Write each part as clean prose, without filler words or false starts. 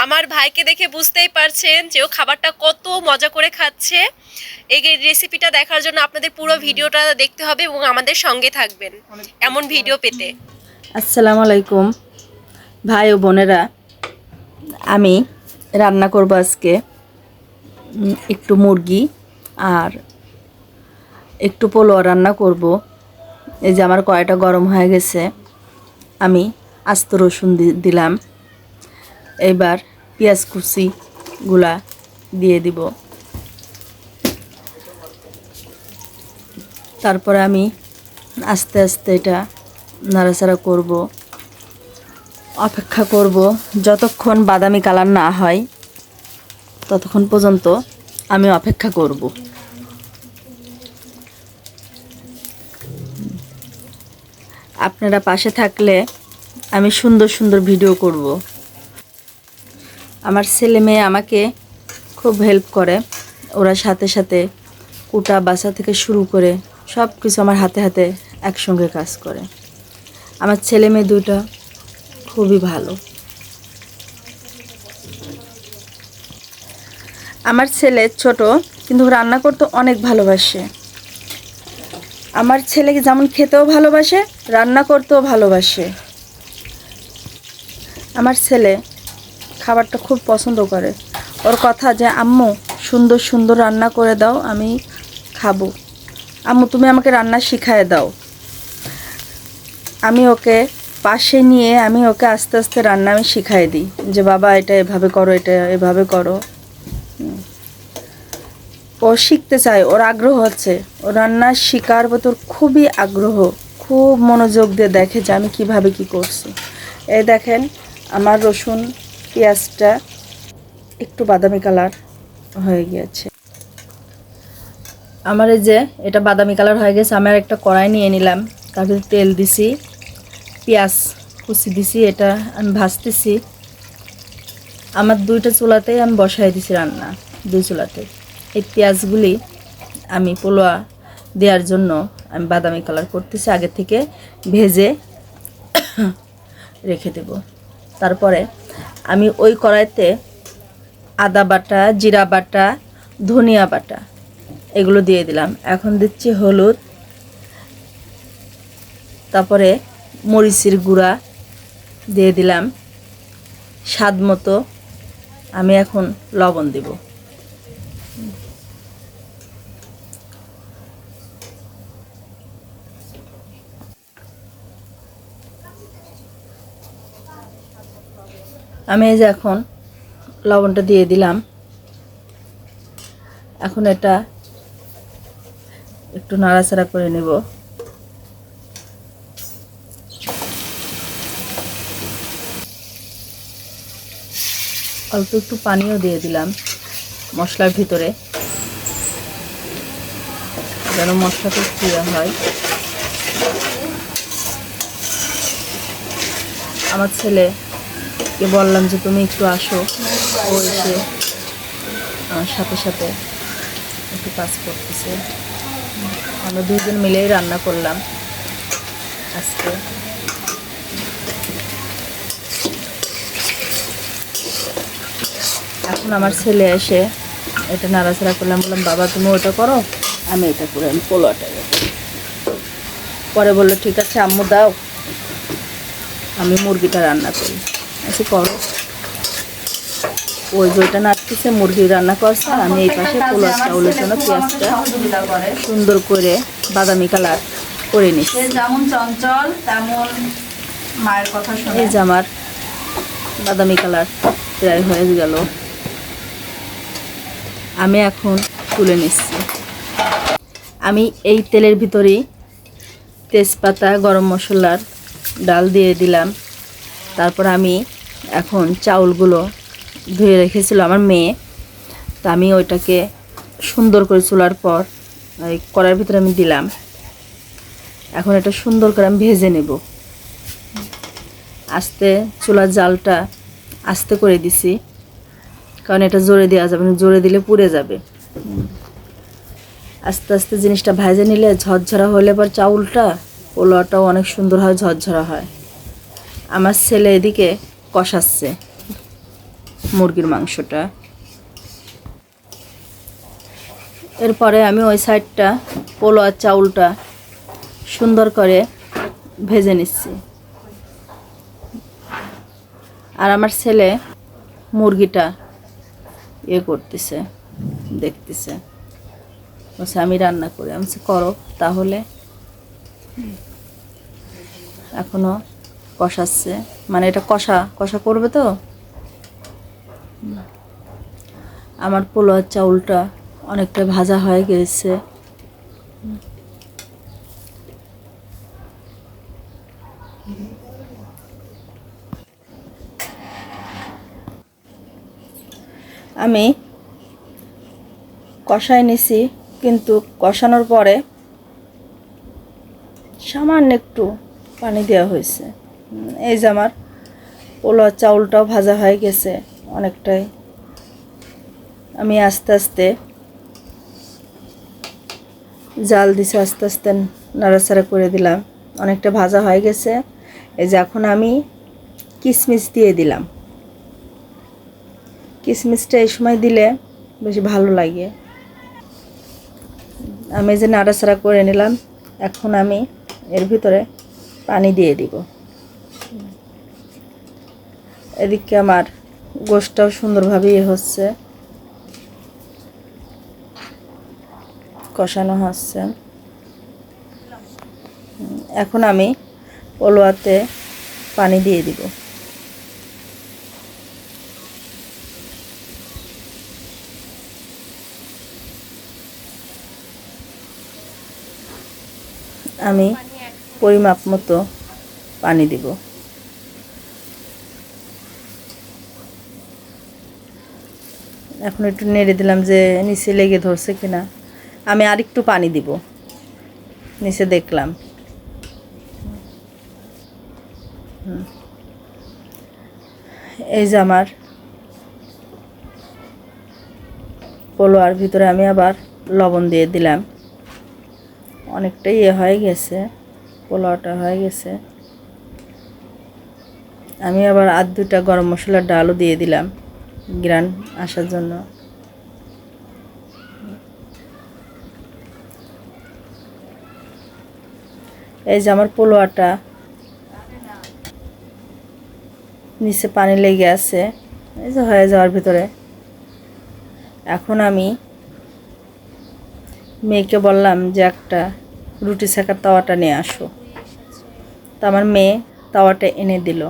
আমার ভাইকে দেখে বুঝতেই পারছেন যে ও খাবারটা কত মজা করে খাচ্ছে। এই রেসিপিটা দেখার জন্য আপনাদের পুরো ভিডিওটা দেখতে হবে এবং আমাদের সঙ্গে থাকবেন এমন ভিডিও পেতে। আসসালামু আলাইকুম ভাই ও বোনেরা, আমি রান্না করব আজকে একটু মুরগি আর একটু পোলাও রান্না করব। এই যে আমার কড়াইটা গরম হয়ে গেছে, আমি আস্ত রসুন দিলাম। এবার পেঁয়াজ কুচিগুলা দিয়ে দিব। তারপরে আমি আস্তে আস্তে এটা নাড়াচাড়া করব, অপেক্ষা করব যতক্ষণ বাদামি কালার না হয় ততক্ষণ পর্যন্ত আমি অপেক্ষা করব। আপনারা পাশে থাকলে আমি সুন্দর সুন্দর ভিডিও করব। আমার ছেলে মেয়ে আমাকে খুব হেল্প করে, ওরা সাথে সাথে কুটা বাছা থেকে শুরু করে সব কিছু আমার হাতে হাতে একসঙ্গে কাজ করে। আমার ছেলে মেয়ে দুইটা খুবই ভালো। আমার ছেলে ছোট কিন্তু রান্না করতে অনেক ভালোবাসে। আমার ছেলেকে যেমন খেতেও ভালোবাসে, রান্না করতেও ভালোবাসে। আমার ছেলে খাবারটা খুব পছন্দ করে। ওর কথা যে আম্মু সুন্দর সুন্দর রান্না করে দাও, আমি খাবো। আম্মু তুমি আমাকে রান্না শিখায় দাও। আমি ওকে পাশে নিয়ে আমি ওকে আস্তে আস্তে রান্না আমি শিখাই দিই যে বাবা এটা এভাবে করো, এটা এভাবে করো। ও শিখতে চায়, ওর আগ্রহ আছে, ও রান্না শেখার ভেতর খুবই আগ্রহ, খুব মনোযোগ দিয়ে দেখে যে আমি কিভাবে কি করছি। এই দেখেন আমার রসুন পেঁয়াজটা একটু বাদামি কালার হয়ে গিয়েছে। আমার এই যে এটা বাদামি কালার হয়ে গেছে, আমি আর একটা কড়াই নিয়ে নিলাম, তারপরে তেল দিছি, পেঁয়াজ কুচি দিছি, এটা আমি ভাজতেছি। আমার দুইটা চুলাতেই আমি বসাই দিছি রান্না, দুই চুলাতে। এই পেঁয়াজগুলি আমি পোলোয়া দেওয়ার জন্য আমি বাদামি কালার করতেছি, আগে থেকে ভেজে রেখে দেব। তারপরে আমি ওই কড়াইতে আদা বাটা, জিরা বাটা, ধনিয়া বাটা এগুলো দিয়ে দিলাম। এখন দিচ্ছি হলুদ, তারপরে মরিচের গুঁড়া দিয়ে দিলাম স্বাদ মতো। আমি এখন লবণ দিব। আমি এই যে এখন লবণটা দিয়ে দিলাম। এখন এটা একটু নাড়াচাড়া করে নেব। অল্প একটু পানিও দিয়ে দিলাম মশলার ভিতরে, যেন মশলাটা ক্লিয়ার হয়। আমার ছেলেকে বললাম যে তুমি একটু আসো, ও এসে আমার সাথে সাথে একটু কাজ করতেছে। আমরা দুজন মিলেই রান্না করলাম আজকে। এখন আমার ছেলে এসে এটা নাড়াচাড়া করলাম, বললাম বাবা তুমি ওটা করো, আমি এটা করে আমি পোলাওটা। পরে বললো ঠিক আছে আম্মু দাও, আমি মুরগিটা রান্না করি। আচ্ছা করো। ওই যেটা নাড়তেছে মুরগি রান্না করছে, আর আমি এই পাশে পোলাও চাউলের জন্য পেঁয়াজটা সুন্দর করে বাদামি কালার করে নিচ্ছি। যেমন চঞ্চল তেমন মায়ের কথা শুনে। এই যে আমার বাদামি কালার প্রায় হয়ে গেল, আমি এখন তুলে নিচ্ছি। আমি এই তেলের ভিতরেই তেজপাতা, গরম মশলার ডাল দিয়ে দিলাম। তারপর আমি এখন চাউলগুলো ধুয়ে রেখেছিল আমার মেয়ে, তা আমি ওইটাকে সুন্দর করে চুলার পর ওই কড়াইয়ের ভিতরে আমি দিলাম। এখন এটা সুন্দর করে আমি ভেজে নেব। আস্তে চুলার জালটা আস্তে করে দিছি, কারণ এটা জোরে দেওয়া যাবে না, জোরে দিলে পুড়ে যাবে। আস্তে আস্তে জিনিসটা ভেজে নিলে ঝরঝরা হলে পর চাউলটা পোলাওটাও অনেক সুন্দর হয়, ঝরঝরা হয়। আমার ছেলে এদিকে কষাচ্ছে মুরগির মাংসটা। এরপরে আমি ওই সাইডটা পোলাও চাউলটা সুন্দর করে ভেজে নিচ্ছি। আর আমার ছেলে মুরগিটা করতেছে, দেখতেছে, বলছে আমি রান্না করি। আমি বলছি করো তাহলে। এখনো কষাচ্ছে, মানে এটা কষা কষা করবে তো। আমার পোলাও চাউলটা অনেকটা ভাজা হয়ে গেছে। আমি কষাই নিছি, কিন্তু কষানোর পরে সামান্য একটু পানি দেওয়া হয়েছে। এই যে আমার পোলাও চাউলটাও ভাজা হয়ে গেছে অনেকটাই। আমি আস্তে আস্তে জাল দিছে, আস্তে আস্তে নাড়াচাড়া করে দিলাম, অনেকটা ভাজা হয়ে গেছে। এই যে এখন আমি কিশমিশ দিয়ে দিলাম। কিশমিশটা এই সময় দিলে বেশি ভালো লাগে। আমি যে নাড়াচাড়া করে নিলাম, এখন আমি এর ভিতরে পানি দিয়ে দিব। এদিকে আমার গোশটাও সুন্দরভাবে হচ্ছে, কষানো হচ্ছে। এখন আমি পোলাওতে পানি দিয়ে দিব। আমি পরিমাপ মতো পানি দিব। এখন একটু নেড়ে দিলাম যে নিচে লেগে ধরছে কিনা। আমি আরেকটু পানি দিব, নিচে দেখলাম। এই যে আমার পোলাওর ভিতরে আমি আবার লবণ দিয়ে দিলাম। অনেকটাই হয়ে গেছে, পোলাওটা হয়ে গেছে। আমি আবার আর 2টা গরম মশলার ডালও দিয়ে দিলাম গ্রান আসার জন্য। এই যে আমার পোলাওটা নিচে পানি লেগে আছে, এই যে হয়ে যাওয়ার ভিতরে। এখন আমি মেয়েকে বললাম যে একটা রুটি সেকার তাওয়াটা নিয়ে আসো। তো আমার মেয়ে তাওয়াটা এনে দিল।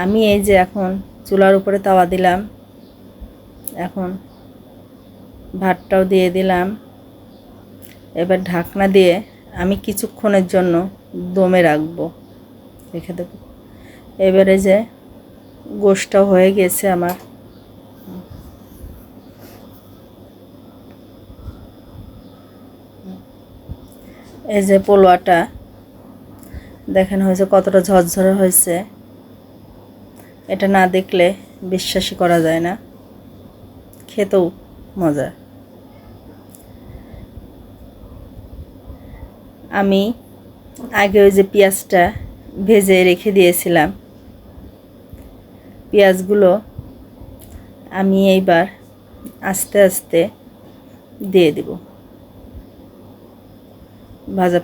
আমি এই যে এখন চুলার উপরে তাওয়া দিলাম, এখন ভাতটাও দিয়ে দিলাম। এবার ঢাকনা দিয়ে আমি কিছুক্ষণের জন্য দমে রাখবো, রেখে দেবো। এবারে যে গোশটাও হয়ে গেছে আমার। এই যে পোলাওটা দেখেন হয়েছে কতটা ঝরঝরে হয়েছে। এটা না দেখলে বিশ্বাসই করা যায় না, খেতেও মজা। আমি আগে ওই যে পেঁয়াজটা ভেজে রেখে দিয়েছিলাম, পেঁয়াজগুলো আমি এইবার আস্তে আস্তে দিয়ে দিব। ভাজা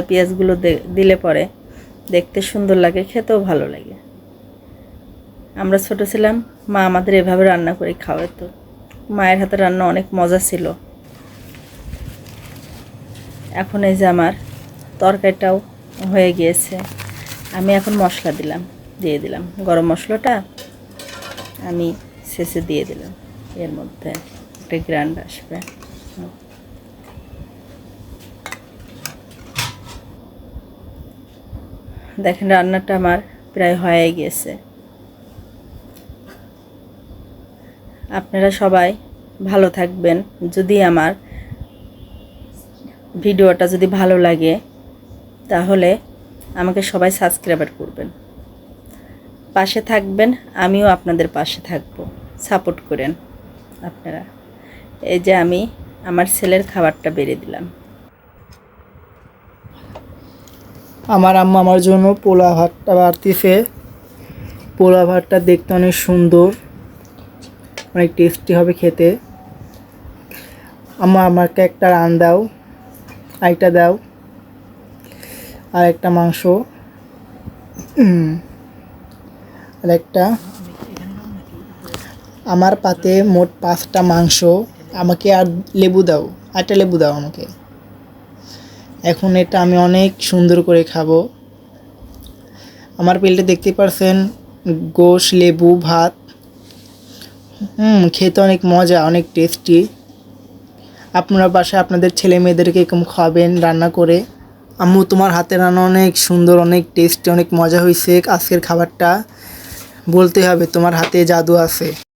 পেঁয়াজগুলো দিলে পরে দেখতে সুন্দর লাগে, খেতেও ভালো লাগে। আমরা ছোট ছিলাম, মা আমাদের এভাবে রান্না করে খাওয়াতো। মায়ের হাতে রান্না অনেক মজা ছিল। এখন এই যে আমার তরকারিটাও হয়ে গিয়েছে। আমি এখন মশলা দিয়ে দিলাম গরম মশলাটা আমি শেষে দিয়ে দিলাম। এর মধ্যে একটা গ্রান্ড আসবে। দেখেন রান্নাটা আমার প্রায় হয়ে গেছে। আপনারা সবাই ভালো থাকবেন। যদি আমার ভিডিওটা যদি ভালো লাগে তাহলে আমাকে সবাই সাবস্ক্রাইব করবেন, পাশে থাকবেন। আমিও আপনাদের পাশে থাকব, সাপোর্ট করেন আপনারা। এই যে আমি আমার ছেলের খাবারটা বেড়ে দিলাম। আমার আম্মা আমার জন্য পোলা ভাতটা বাড়তিছে, পোলা ভাতটা দেখতে অনেক সুন্দর, অনেক টেস্টি হবে খেতে। আমাকে একটা রান দাও, আরেকটা দাও, আর একটা মাংস, আর একটা। আমার পাতে মোট 5টা মাংস, আমাকে আর লেবু দাও, একটা লেবু দাও আমাকে। এখন এটা আমি অনেক সুন্দর করে খাবো। আমার প্লেটে দেখতে পারছেন গোশ, লেবু, ভাত। খেতে অনেক মজা, অনেক টেস্টি। আপনারা বাসায় আপনাদের ছেলে মেয়েদেরকে এরকম খাবেন রান্না করে। আম্মু, তোমার হাতের রান্না অনেক সুন্দর, অনেক টেস্টি, অনেক মজা হয়েছে আজকের খাবারটা। বলতে হবে তোমার হাতে জাদু আছে।